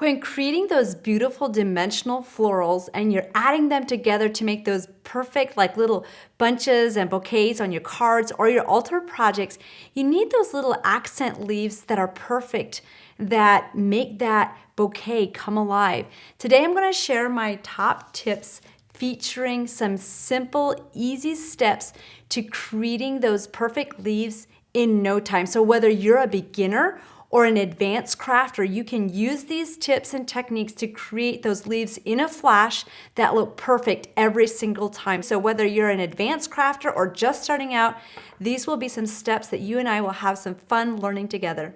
When creating those beautiful dimensional florals and you're adding them together to make those perfect like little bunches and bouquets on your cards or your altar projects, you need those little accent leaves that are perfect, that make that bouquet come alive. Today I'm going to share my top tips featuring some simple, easy steps to creating those perfect leaves in no time. So whether you're a beginner or an advanced crafter, you can use these tips and techniques to create those leaves in a flash that look perfect every single time. So whether you're an advanced crafter or just starting out, these will be some steps that you and I will have some fun learning together.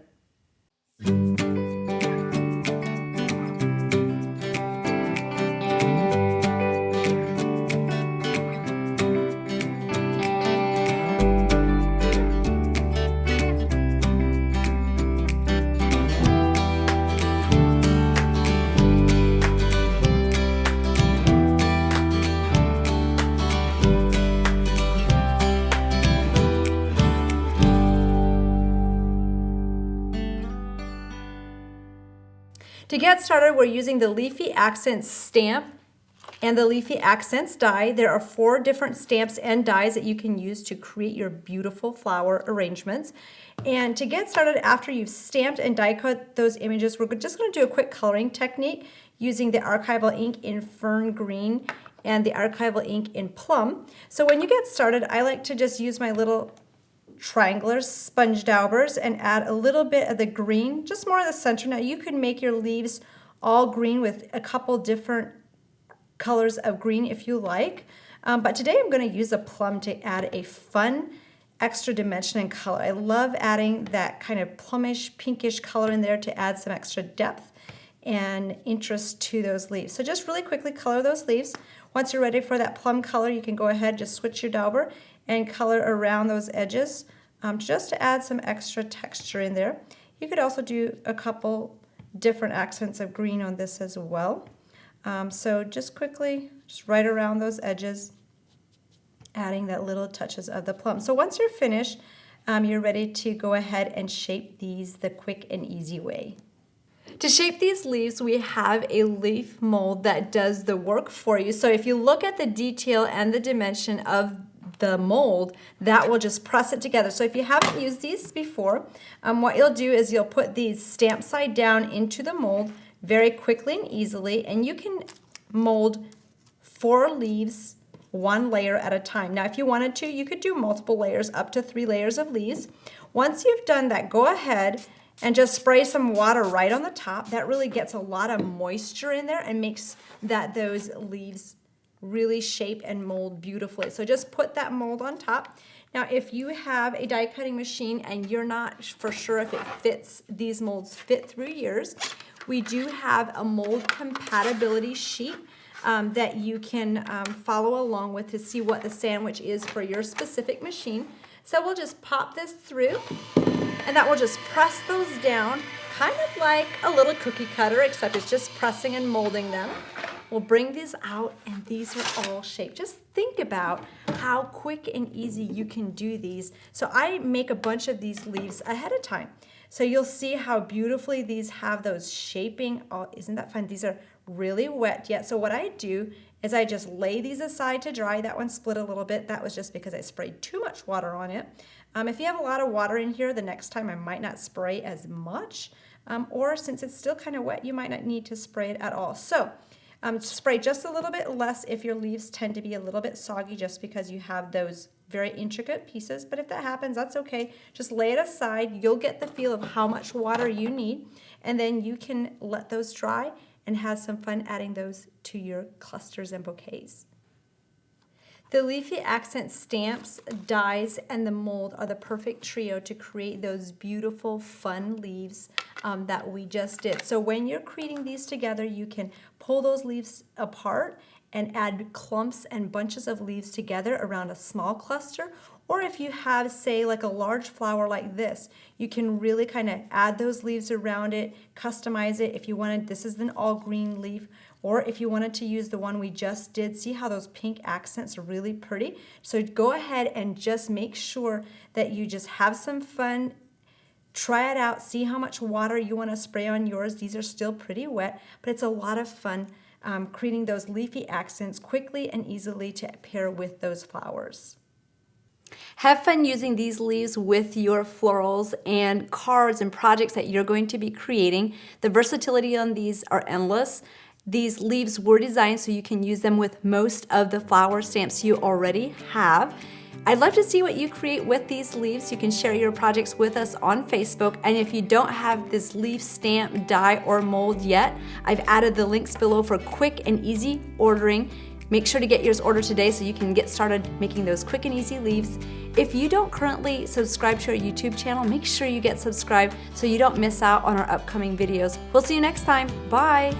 To get started, we're using the Leafy Accents stamp and the Leafy Accents die. There are 4 different stamps and dies that you can use to create your beautiful flower arrangements. And to get started, after you've stamped and die cut those images, we're just going to do a quick coloring technique using the Archival ink in Fern Green and the Archival ink in Plum. So when you get started, I like to just use my little triangular sponge daubers and add a little bit of the green, just more in the center. Now you can make your leaves all green with a couple different colors of green if you like, but today I'm going to use a plum to add a fun extra dimension and color. I love adding that kind of plumish, pinkish color in there to add some extra depth and interest to those leaves. So just really quickly color those leaves. Once you're ready for that plum color, you can go ahead, just switch your dauber and color around those edges just to add some extra texture in there. You could also do a couple different accents of green on this as well. So just quickly, just right around those edges, adding that little touches of the plum. So once you're finished, you're ready to go ahead and shape these the quick and easy way. To shape these leaves, we have a leaf mold that does the work for you. So if you look at the detail and the dimension of the mold, that will just press it together. So if you haven't used these before, what you'll do is you'll put these stamp side down into the mold very quickly and easily, and you can mold 4 leaves 1 layer at a time. Now if you wanted to, you could do multiple layers, up to 3 layers of leaves. Once you've done that, go ahead and just spray some water right on the top. That really gets a lot of moisture in there and makes those leaves really shape and mold beautifully. So just put that mold on top. Now if you have a die cutting machine and you're not for sure if it fits, these molds fit through yours, we do have a mold compatibility sheet that you can follow along with to see what the sandwich is for your specific machine. So we'll just pop this through and that will just press those down, kind of like a little cookie cutter, except it's just pressing and molding them. We'll bring these out and these are all shaped. Just think about how quick and easy you can do these. So I make a bunch of these leaves ahead of time. So you'll see how beautifully these have those shaping. Oh, isn't that fun? These are really wet yet. So what I do is I just lay these aside to dry. That one split a little bit. That was just because I sprayed too much water on it. If you have a lot of water in here, the next time I might not spray as much. Or since it's still kind of wet, you might not need to spray it at all. So spray just a little bit less if your leaves tend to be a little bit soggy just because you have those very intricate pieces. But if that happens, that's okay. Just lay it aside. You'll get the feel of how much water you need. And then you can let those dry and have some fun adding those to your clusters and bouquets. The Leafy Accent stamps, dies, and the mold are the perfect trio to create those beautiful, fun leaves that we just did. So when you're creating these together, you can pull those leaves apart and add clumps and bunches of leaves together around a small cluster. Or if you have, say, like a large flower like this, you can really kind of add those leaves around it, customize it. If you wanted, this is an all green leaf, or if you wanted to use the one we just did, see how those pink accents are really pretty? So go ahead and just make sure that you just have some fun Try it out, see how much water you want to spray on yours. These are still pretty wet, but it's a lot of fun creating those leafy accents quickly and easily to pair with those flowers. Have fun using these leaves with your florals and cards and projects that you're going to be creating. The versatility on these are endless. These leaves were designed so you can use them with most of the flower stamps you already have. I'd love to see what you create with these leaves. You can share your projects with us on Facebook. And if you don't have this leaf stamp, die, or mold yet, I've added the links below for quick and easy ordering. Make sure to get yours ordered today so you can get started making those quick and easy leaves. If you don't currently subscribe to our YouTube channel, make sure you get subscribed so you don't miss out on our upcoming videos. We'll see you next time. Bye.